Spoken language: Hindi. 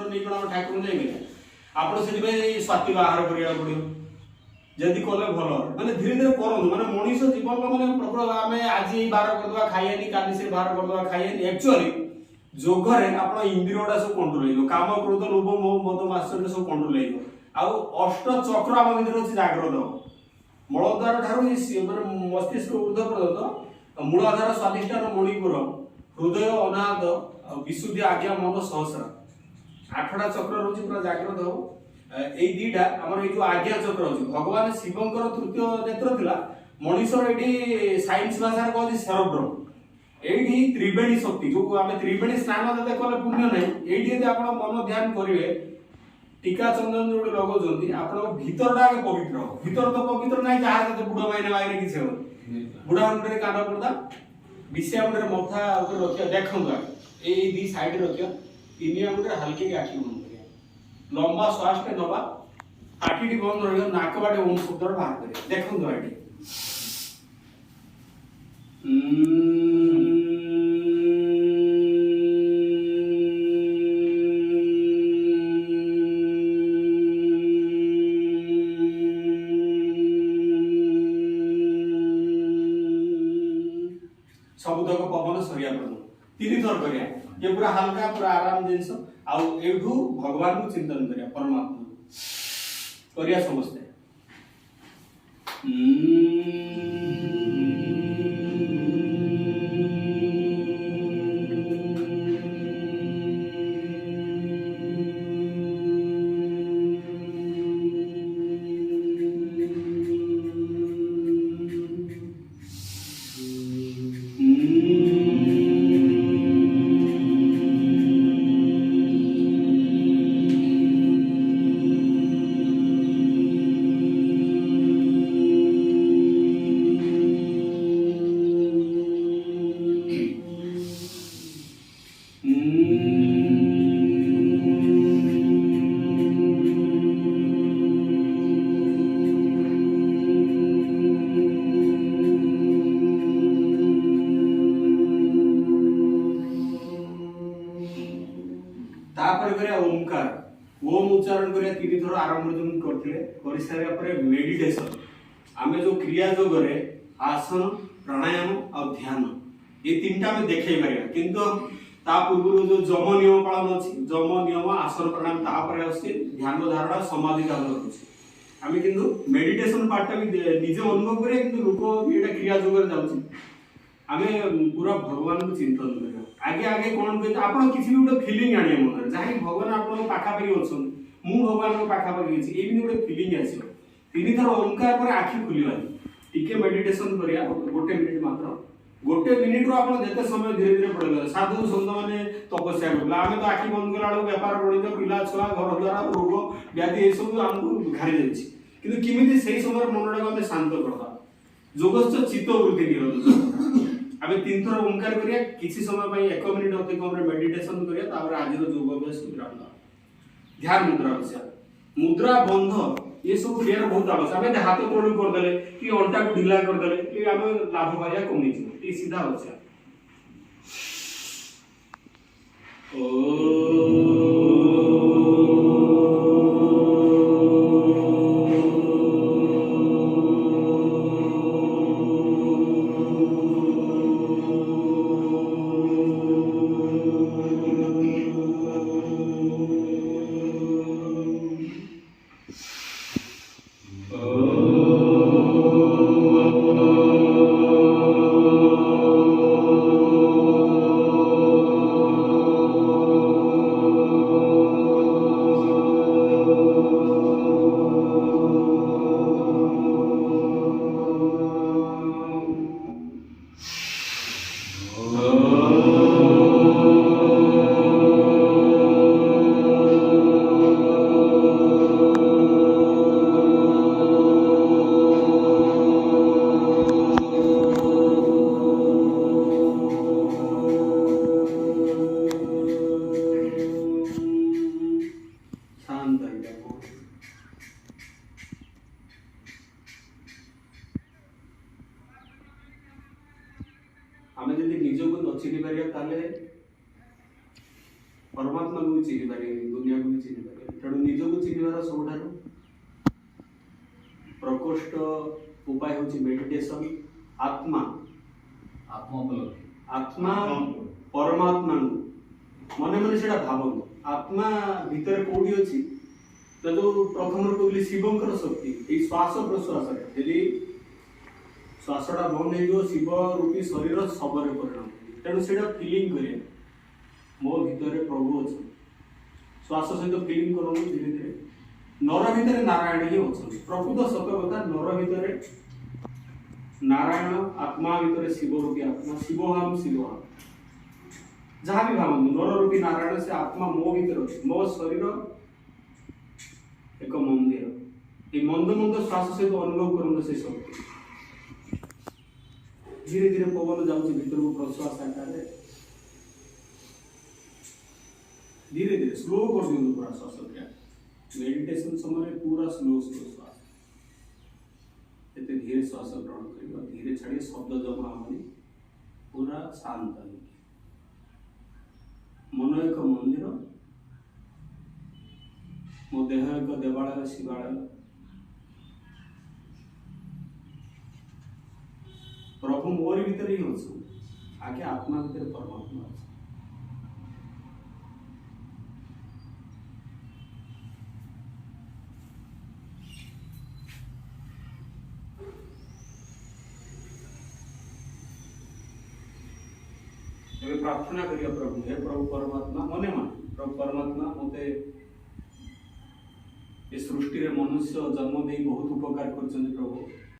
नहीं हम ठाकुर जाइए आप स्वाति बाहर करा पड़ो जदि कले भल माने धीरे धीरे करूँ माने मनीष जीवन माने प्रकृत आम आज बाहर करदे खाइए का बाहर करदे खाइए एक्चुअली जोगरे आप इंद्रियटा सब कंट्रोल हो काम क्रोध लोभ मोह मद मात्सर्य सब कंट्रोल हो अष्ट चक्र आम भर अच्छे जाग्रत मलद्वार ठार मस्तिष्क ऊर्ध पर्यंत मूलाधार स्वादिष्ठान मणिपुर हृदय अनाहत विशुद्धि आज्ञा मन सहस्र 8टा चक्र रोचे पूरा जाग्रत हो এই দুইটা আমার এই যে আজ্ঞা চক্র আছে ভগবান শিবঙ্কর তৃতীয় নেত্র ଥିଲା মଣିষর এটি সাইন্স ভাষার কহନ୍ତି সেরব্রম এইটি ত্রিবেণী শক্তি जो ଆମେ ত্রিবেণী স্নান যদি কলে পুণ্য নাই এইটি যদি ଆପଣ মন ধ্যান করিবে টিকা চন্দন जोडे লগাউଛନ୍ତି ଆପଣ ভিতরটা আগে পবিত্র হবে ভিতর তো পবিত্র নাই যাହା যদি বুড়া মাইনে বাইরে কিছু হবে বুড়া মুଣ୍ଡରେ କାନ ପଡਦਾ ବିଷୟ ମୁଣ୍ଡରେ ମଥା ଉପରେ ରଖିବା ଦେଖନ୍ତୁ এই ଦି ସାଇଡ ରଖିବା ତିନି ମୁଣ୍ଡରେ ହଲକି ଆଖି ବନ୍ଦ लंबा श्वास के नवा आखिटी बंद रही नाक बाटे ओम शब्द बाहर करिए देखो एटी सबुतक पवन सरिया पड़ो 3 थर करिया ये पूरा हल्का पूरा आराम जिनस आउ एठू भगवान को चिंतन करिया परमात्मा करिया समझते ओमकार ओम उच्चारण करिया 3 थर आरंभ जन करथिले करि सारिया परे मेडिटेशन आमे जो क्रिया जो करे आसन प्राणायाम और ध्यान ये तीनटा में देखे मारिया किंतु ता पूर्व जो जम नियम पालन अछि जम नियम आसन प्राणायाम ता परे अछि ध्यान धारणा समाधि धारण अछि आमे किंतु मेडिटेशन पार्ट भी निजे अनुभव करे किंतु लोक एटा क्रिया जो करे जाउछि आमे पूरा भगवान को चिंतन करिया आगे आगे कौन कहते आपण किसी भी गोटे फीलिंग आने मन जहाँ भगवान आपन पाखापाखि अच्छा मु भगवान पाखापाखि अच्छी ये भी गोटे फीलिंग आस 3 थर ओंकार पर आखि खुलवानी टिके मेडिटेशन करिया गोटे मिनिट मात्र गोटे मिनिट रो आपण जते समय धीरे धीरे पड़ेगा साधु संत माने तपस्या करला आमे तो आखि बंद करा व्यापार बढ़ित पिला छुआ घर द्वारा रोग व्याधि ये सब हमको घारी जाइछि किंतु किमिति सेही समय मनटा को हमें शांत करदा जोगस्थ चित्त वृत्ति निरोध आमे 3 थर ओंकार करिया किछि समय पई 1 मिनिट अति कम रे मेडिटेशन करिया तापर आज रो योग अभ्यास विराम ध्यान मुद्रा बसिया मुद्रा बंध ये सब क्रिया बहुत आवश्यक आमे हाथ तोड़ कर देले कि अंटा को ढीला कर देले कि आमे लाभ पाया कमी छी ये सीधा होछ ओ आमे जदि निज को न चिनि पारिया ताले परमात्मा को चिनि पारिया दुनिया को କରିବାର ସବୁଠାରୁ प्रकोष्ठ उपाय होची मेडिटेशन। आत्मा आत्मोपलब्धि आत्मा परमात्मा मने मने सेटा भावना आत्मा भीतर कोडी अछि तो जो प्रथम कहली शिवंकर शक्ति ए श्वास प्रश्वास यदि श्वासटा बंद हो शिव रूपी शरीर सबरे परिणाम तेणु सेटा फीलिंग करे मो भीतर प्रभु अछि श्वास सहित फीलिंग करू धीरे धीरे नर भीतर नारायण ही अच्छे प्रकृत सत कथा नर भीतर नारायण आत्मा भीतर शिव रूपी आत्मा शिवहम शिवहम जहाँ भी भावନ୍ତୁ नर रूपी नारायण से आत्मा मो भीतर अच्छे मो शरीर एक मंदिर ये मंद मंद श्वास सहित अनुभव करते से शक्ति धीरे धीरे पवन जाऊँगी भीतर को प्रश्वास आकार धीरे धीरे स्लो कर दिखाँ पूरा श्वास क्रिया मेडिटेशन समय पूरा स्लो स्लो श्वास एते धीरे श्वास ग्रहण करियो धीरे छाड़ी शब्द जमा होनी पूरा शांत मन एक मंदिर मो देह एक देवालय शिवालय प्रभु मोर भीतर ही अच्छे आगे आत्मा भीतर परमात्मा अच्छे प्रार्थना करिए प्रभु हे प्रभु परमात्मा मने मन प्रभु परमात्मा मते ये सृष्टि रे मनुष्य जन्म दे बहुत उपकार करछन प्रभु